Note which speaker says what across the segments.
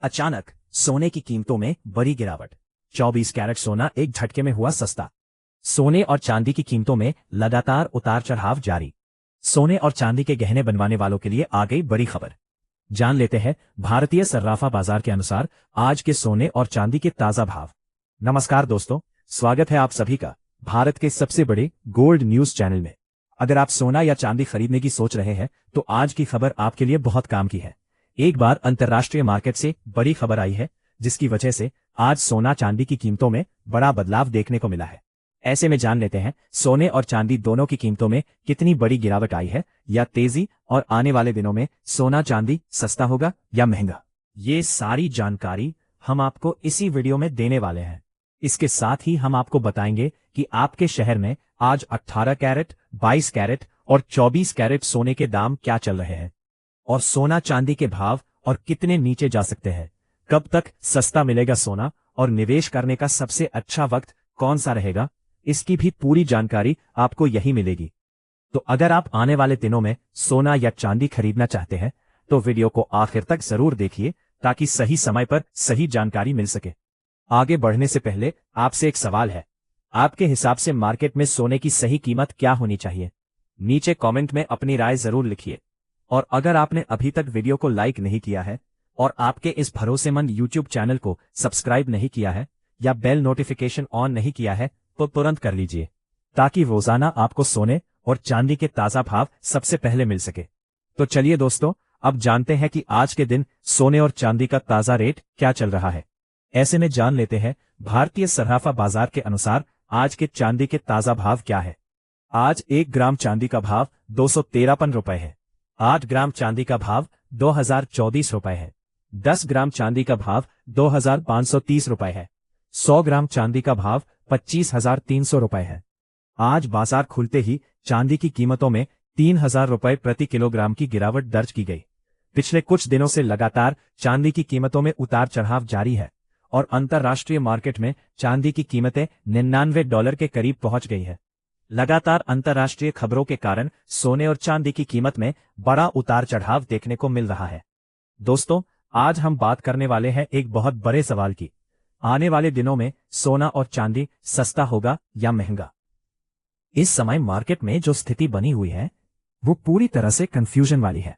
Speaker 1: अचानक सोने की कीमतों में बड़ी गिरावट। 24 कैरेट सोना एक झटके में हुआ सस्ता। सोने और चांदी की कीमतों में लगातार उतार चढ़ाव जारी। सोने और चांदी के गहने बनवाने वालों के लिए आ गई बड़ी खबर। जान लेते हैं भारतीय सर्राफा बाजार के अनुसार आज के सोने और चांदी के ताजा भाव। नमस्कार दोस्तों, स्वागत है आप सभी का भारत के सबसे बड़े गोल्ड न्यूज चैनल में। अगर आप सोना या चांदी खरीदने की सोच रहे हैं तो आज की खबर आपके लिए बहुत काम की है। एक बार अंतर्राष्ट्रीय मार्केट से बड़ी खबर आई है जिसकी वजह से आज सोना चांदी की कीमतों में बड़ा बदलाव देखने को मिला है। ऐसे में जान लेते हैं सोने और चांदी दोनों की कीमतों में कितनी बड़ी गिरावट आई है या तेजी, और आने वाले दिनों में सोना चांदी सस्ता होगा या महंगा। ये सारी जानकारी हम आपको इसी वीडियो में देने वाले हैं। इसके साथ ही हम आपको बताएंगे कि आपके शहर में आज 18 कैरेट, 22 कैरेट और 24 कैरेट सोने के दाम क्या चल रहे हैं और सोना चांदी के भाव और कितने नीचे जा सकते हैं। कब तक सस्ता मिलेगा सोना और निवेश करने का सबसे अच्छा वक्त कौन सा रहेगा, इसकी भी पूरी जानकारी आपको यही मिलेगी। तो अगर आप आने वाले दिनों में सोना या चांदी खरीदना चाहते हैं तो वीडियो को आखिर तक जरूर देखिए ताकि सही समय पर सही जानकारी मिल सके। आगे बढ़ने से पहले आपसे एक सवाल है, आपके हिसाब से मार्केट में सोने की सही कीमत क्या होनी चाहिए? नीचे कमेंट में अपनी राय जरूर लिखिए। और अगर आपने अभी तक वीडियो को लाइक नहीं किया है और आपके इस भरोसेमंद यूट्यूब चैनल को सब्सक्राइब नहीं किया है या बेल नोटिफिकेशन ऑन नहीं किया है तो तुरंत कर लीजिए ताकि रोजाना आपको सोने और चांदी के ताजा भाव सबसे पहले मिल सके। तो चलिए दोस्तों, अब जानते हैं कि आज के दिन सोने और चांदी का ताजा रेट क्या चल रहा है। ऐसे में जान लेते हैं भारतीय सर्राफा बाजार के अनुसार आज के चांदी के ताजा भाव क्या है। आज 1 ग्राम चांदी का भाव 253 रुपए है। 8 ग्राम चांदी का भाव 2024 रुपए है। 10 ग्राम चांदी का भाव 2530 रुपए है। 100 ग्राम चांदी का भाव 25,300 रुपए है। आज बाजार खुलते ही चांदी की कीमतों में 3,000 रुपए प्रति किलोग्राम की गिरावट दर्ज की गई। पिछले कुछ दिनों से लगातार चांदी की कीमतों में उतार चढ़ाव जारी है और अंतर्राष्ट्रीय मार्केट में चांदी की कीमतें $99 के करीब पहुंच गई है। लगातार अंतर्राष्ट्रीय खबरों के कारण सोने और चांदी की कीमत में बड़ा उतार चढ़ाव देखने को मिल रहा है। दोस्तों, आज हम बात करने वाले हैं एक बहुत बड़े सवाल की, आने वाले दिनों में सोना और चांदी सस्ता होगा या महंगा। इस समय मार्केट में जो स्थिति बनी हुई है वो पूरी तरह से कंफ्यूजन वाली है।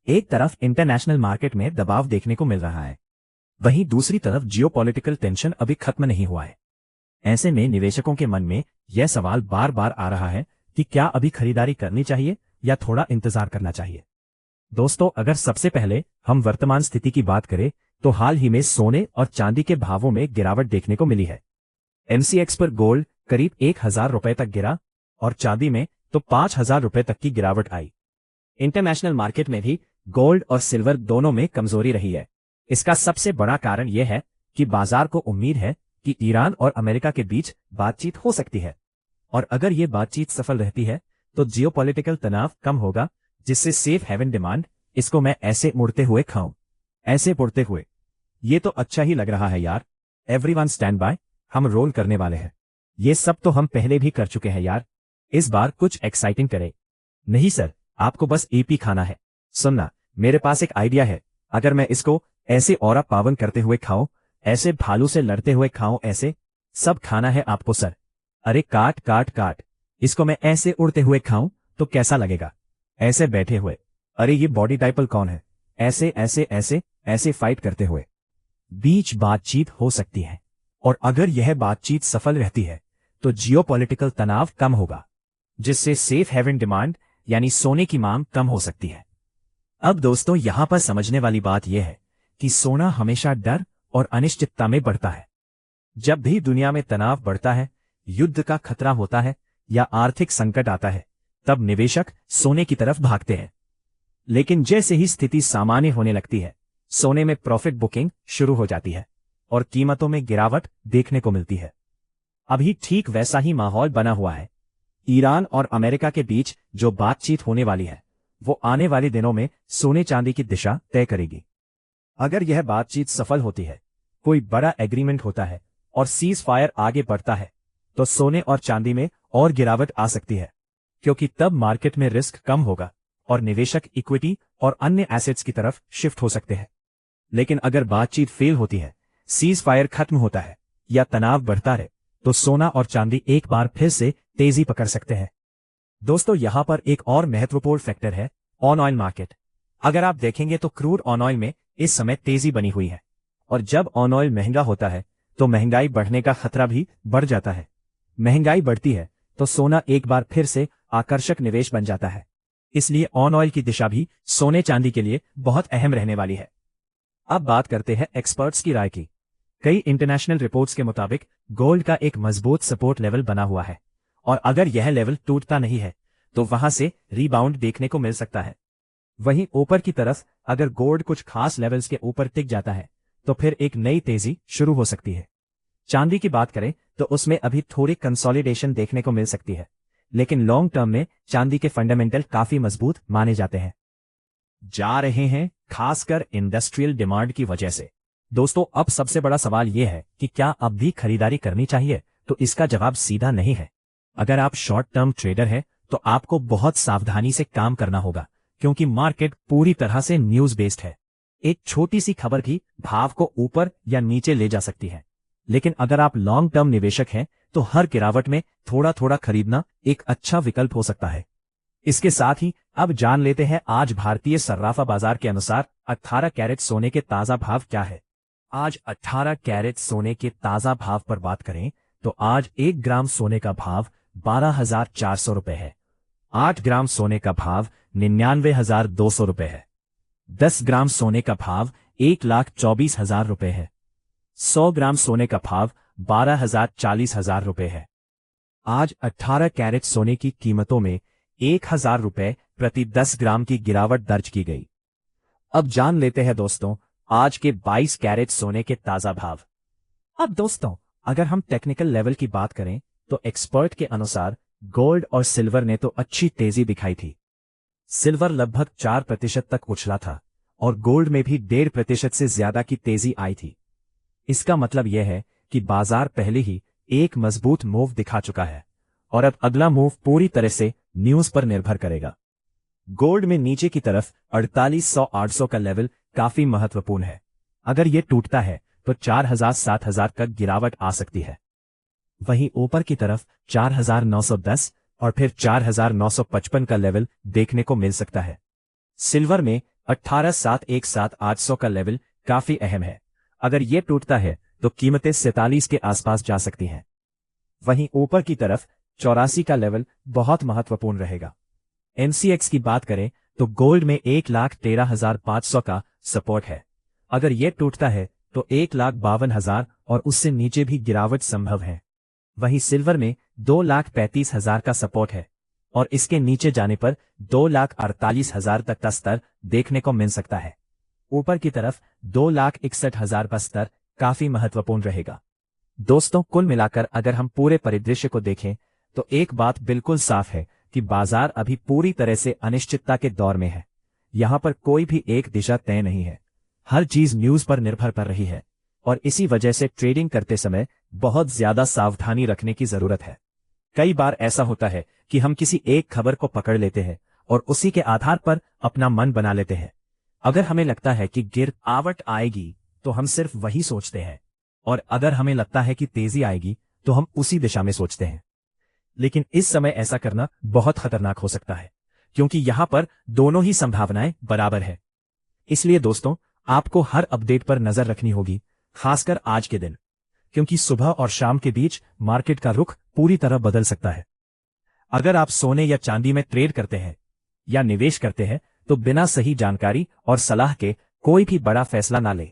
Speaker 1: एक तरफ इंटरनेशनल मार्केट में दबाव देखने को मिल रहा है, वहीं दूसरी तरफ जियोपॉलिटिकल टेंशन अभी खत्म नहीं हुआ है। ऐसे में निवेशकों के मन में यह सवाल बार बार आ रहा है कि क्या अभी खरीदारी करनी चाहिए या थोड़ा इंतजार करना चाहिए। दोस्तों, अगर सबसे पहले हम वर्तमान स्थिति की बात करें तो हाल ही में सोने और चांदी के भावों में गिरावट देखने को मिली है। एमसीएक्स पर गोल्ड करीब 1,000 रुपए तक गिरा और चांदी में तो 5,000 रुपए तक की गिरावट आई। इंटरनेशनल मार्केट में भी गोल्ड और सिल्वर दोनों में कमजोरी रही है। इसका सबसे बड़ा कारण यह है कि बाजार को उम्मीद है कि ईरान और अमेरिका के बीच बातचीत हो सकती है और अगर ये बातचीत सफल रहती है तो जियोपॉलिटिकल तनाव कम होगा, जिससे सेफ हेवन डिमांड, इसको मैं ऐसे मुड़ते हुए खाऊं, ऐसे मुड़ते हुए, ये तो अच्छा ही लग रहा है यार। एवरीवन स्टैंड बाय, हम रोल करने वाले हैं। ये सब तो हम पहले भी कर चुके हैं यार, इस बार कुछ एक्साइटिंग करें। नहीं सर, आपको बस एपी खाना है। सुनना, मेरे पास एक आइडिया है। अगर मैं इसको ऐसे औरा पावन करते हुए खाऊं, ऐसे भालू से लड़ते हुए खाऊं, ऐसे सब खाना है आपको सर। अरे काट काट काट, इसको मैं ऐसे उड़ते हुए खाऊं तो कैसा लगेगा? ऐसे बैठे हुए, अरे ये बॉडी टाइपल कौन है? ऐसे ऐसे ऐसे ऐसे फाइट करते हुए बीच बातचीत हो सकती है और अगर यह बातचीत सफल रहती है तो जियोपॉलिटिकल तनाव कम होगा, जिससे सेफ हेवन डिमांड यानी सोने की मांग कम हो सकती है। अब दोस्तों, यहां पर समझने वाली बात यह है कि सोना हमेशा डर और अनिश्चितता में बढ़ता है। जब भी दुनिया में तनाव बढ़ता है, युद्ध का खतरा होता है या आर्थिक संकट आता है, तब निवेशक सोने की तरफ भागते हैं। लेकिन जैसे ही स्थिति सामान्य होने लगती है, सोने में प्रॉफिट बुकिंग शुरू हो जाती है और कीमतों में गिरावट देखने को मिलती है। अभी ठीक वैसा ही माहौल बना हुआ है। ईरान और अमेरिका के बीच जो बातचीत होने वाली है वो आने वाले दिनों में सोने चांदी की दिशा तय करेगी। अगर यह बातचीत सफल होती है, कोई बड़ा एग्रीमेंट होता है और सीज फायर आगे बढ़ता है, तो सोने और चांदी में और गिरावट आ सकती है, क्योंकि तब मार्केट में रिस्क कम होगा और निवेशक इक्विटी और अन्य एसेट्स की तरफ शिफ्ट हो सकते हैं। लेकिन अगर बातचीत फेल होती है, सीज फायर खत्म होता है या तनाव बढ़ता है, तो सोना और चांदी एक बार फिर से तेजी पकड़ सकते हैं। दोस्तों, यहां पर एक और महत्वपूर्ण फैक्टर है ऑन ऑयल मार्केट। अगर आप देखेंगे तो क्रूड ऑन ऑयल में इस समय तेजी बनी हुई है, और जब ऑन ऑयल महंगा होता है तो महंगाई बढ़ने का खतरा भी बढ़ जाता है। महंगाई बढ़ती है तो सोना एक बार फिर से आकर्षक निवेश बन जाता है। इसलिए ऑन ऑयल की दिशा भी सोने चांदी के लिए बहुत अहम रहने वाली है। अब बात करते हैं एक्सपर्ट्स की राय की। कई इंटरनेशनल रिपोर्ट्स के मुताबिक गोल्ड का एक मजबूत सपोर्ट लेवल बना हुआ है, और अगर यह लेवल टूटता नहीं है तो वहां से रीबाउंड देखने को मिल सकता है। वहीं ऊपर की तरफ अगर गोल्ड कुछ खास लेवल्स के ऊपर टिक जाता है तो फिर एक नई तेजी शुरू हो सकती है। चांदी की बात करें तो उसमें अभी थोड़ी कंसोलिडेशन देखने को मिल सकती है, लेकिन लॉन्ग टर्म में चांदी के फंडामेंटल काफी मजबूत माने जाते हैं। जा रहे हैं खासकर इंडस्ट्रियल डिमांड की वजह से। दोस्तों, अब सबसे बड़ा सवाल यह है कि क्या अब भी खरीदारी करनी चाहिए? तो इसका जवाब सीधा नहीं है। अगर आप शॉर्ट टर्म ट्रेडर हैं तो आपको बहुत सावधानी से काम करना होगा, क्योंकि मार्केट पूरी तरह से न्यूज बेस्ड है। एक छोटी सी खबर भी भाव को ऊपर या नीचे ले जा सकती है। लेकिन अगर आप लॉन्ग टर्म निवेशक हैं तो हर गिरावट में थोड़ा थोड़ा खरीदना एक अच्छा विकल्प हो सकता है। इसके साथ ही अब जान लेते हैं आज भारतीय सर्राफा बाजार के अनुसार 18 कैरेट सोने के ताजा भाव क्या है। आज 18 कैरेट सोने के ताजा भाव पर बात करें तो आज 1 ग्राम सोने का भाव 12,400 रुपए है। 8 ग्राम सोने का भाव 99,200 रुपए है। 10 ग्राम सोने का भाव 1,24,000 रुपए है। 100 ग्राम सोने का भाव 12,40,000 रुपए है। आज 18 कैरेट सोने की कीमतों में 1,000 रुपए प्रति 10 ग्राम की गिरावट दर्ज की गई। अब जान लेते हैं दोस्तों आज के 22 कैरेट सोने के ताजा भाव। अब दोस्तों, अगर हम टेक्निकल लेवल की बात करें तो एक्सपर्ट के अनुसार गोल्ड और सिल्वर ने तो अच्छी तेजी दिखाई थी। सिल्वर लगभग 4% तक उछला था और गोल्ड में भी 1.5% से ज्यादा की तेजी आई थी। इसका मतलब यह है कि बाजार पहले ही एक मजबूत मूव दिखा चुका है और अब अगला मूव पूरी तरह से न्यूज पर निर्भर करेगा। गोल्ड में नीचे की तरफ 4800-800 का लेवल काफी महत्वपूर्ण है। अगर यह टूटता है तो 4,000-7,000 तक गिरावट आ सकती है। वहीं ऊपर की तरफ 4,910 और फिर 4,955 का लेवल देखने को मिल सकता है। सिल्वर में 18,717-800 का लेवल काफी अहम है। अगर यह टूटता है तो कीमतें 47 के आसपास जा सकती हैं। वहीं ऊपर की तरफ 84 का लेवल बहुत महत्वपूर्ण रहेगा। एमसीएक्स की बात करें तो गोल्ड में 1,13,500 का सपोर्ट है। अगर यह टूटता है तो 1,52,000 और उससे नीचे भी गिरावट संभव है। वहीं सिल्वर में 2,35,000 का सपोर्ट है और इसके नीचे जाने पर 2,48,000 तक का स्तर देखने को मिल सकता है। ऊपर की तरफ 2,61,000 का स्तर काफी महत्वपूर्ण रहेगा। दोस्तों, कुल मिलाकर अगर हम पूरे परिदृश्य को देखें तो एक बात बिल्कुल साफ है कि बाजार अभी पूरी तरह से अनिश्चितता के दौर में है। यहां पर कोई भी एक दिशा तय नहीं है। हर चीज न्यूज पर निर्भर कर रही है और इसी वजह से ट्रेडिंग करते समय बहुत ज्यादा सावधानी रखने की जरूरत है। कई बार ऐसा होता है कि हम किसी एक खबर को पकड़ लेते हैं और उसी के आधार पर अपना मन बना लेते हैं। अगर हमें लगता है कि गिरावट आएगी तो हम सिर्फ वही सोचते हैं, और अगर हमें लगता है कि तेजी आएगी तो हम उसी दिशा में सोचते हैं। लेकिन इस समय ऐसा करना बहुत खतरनाक हो सकता है, क्योंकि यहां पर दोनों ही संभावनाएं बराबर है। इसलिए दोस्तों, आपको हर अपडेट पर नजर रखनी होगी, खासकर आज के दिन, क्योंकि सुबह और शाम के बीच मार्केट का रुख पूरी तरह बदल सकता है। अगर आप सोने या चांदी में ट्रेड करते हैं या निवेश करते हैं तो बिना सही जानकारी और सलाह के कोई भी बड़ा फैसला ना ले।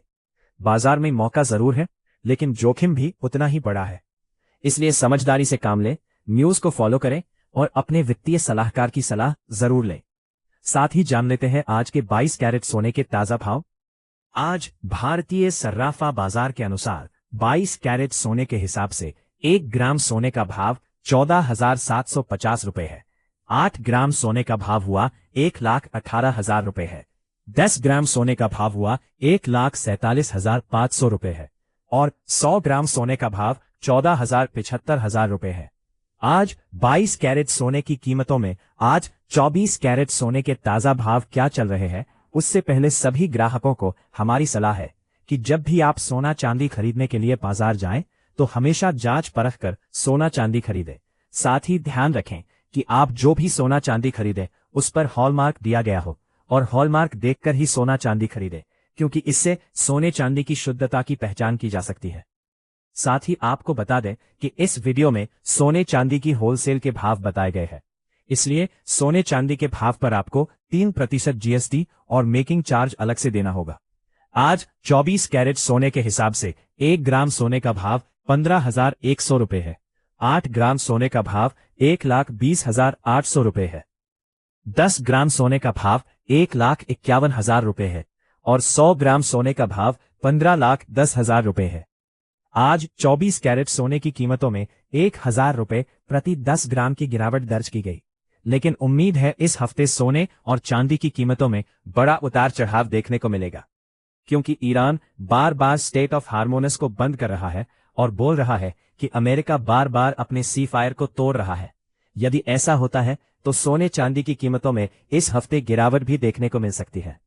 Speaker 1: बाजार में मौका जरूर है, लेकिन जोखिम भी उतना ही बड़ा है। इसलिए समझदारी से काम लें, न्यूज को फॉलो करें और अपने वित्तीय सलाहकार की सलाह जरूर लें। साथ ही जान लेते हैं आज के 22 कैरेट सोने के ताजा भाव। आज भारतीय सर्राफा बाजार के अनुसार 22 कैरेट सोने के हिसाब से 1 ग्राम सोने का भाव 14,750 रुपए है। 8 ग्राम सोने का भाव हुआ 1,18,000 रुपए है। 10 ग्राम सोने का भाव हुआ 1,47,500 रुपए है और 100 ग्राम सोने का भाव 14,75,000 रुपए है। आज 22 कैरेट सोने की कीमतों में आज 24 कैरेट सोने के ताजा भाव क्या चल रहे हैं, उससे पहले सभी ग्राहकों को हमारी सलाह है कि जब भी आप सोना चांदी खरीदने के लिए बाजार जाएं, तो हमेशा जांच परख कर सोना चांदी खरीदें। साथ ही ध्यान रखें कि आप जो भी सोना चांदी खरीदें उस पर हॉलमार्क दिया गया हो, और हॉलमार्क देखकर ही सोना चांदी खरीदें, क्योंकि इससे सोने चांदी की शुद्धता की पहचान की जा सकती है। साथ ही आपको बता दें कि इस वीडियो में सोने चांदी की होलसेल के भाव बताए गए हैं, इसलिए सोने चांदी के भाव पर आपको 3% जीएसटी और मेकिंग चार्ज अलग से देना होगा। आज 24 कैरेट सोने के हिसाब से 1 ग्राम सोने का भाव 15,100 रुपए है। 8 ग्राम सोने का भाव 1,20,800 रुपए है। 10 ग्राम सोने का भाव 1,51,000 रुपए है और 100 ग्राम सोने का भाव 15,10,000 रुपए है। आज 24 कैरेट सोने की कीमतों में 1,000 रुपए प्रति 10 ग्राम की गिरावट दर्ज की गई, लेकिन उम्मीद है इस हफ्ते सोने और चांदी की कीमतों में बड़ा उतार चढ़ाव देखने को मिलेगा, क्योंकि Iran bar bar state of hormones को बंद कर रहा है और बोल रहा है कि अमेरिका बार बार अपने सी फायर को तोड़ रहा है। यदि ऐसा होता है तो सोने चांदी की कीमतों में इस हफ्ते गिरावट भी देखने को मिल सकती है।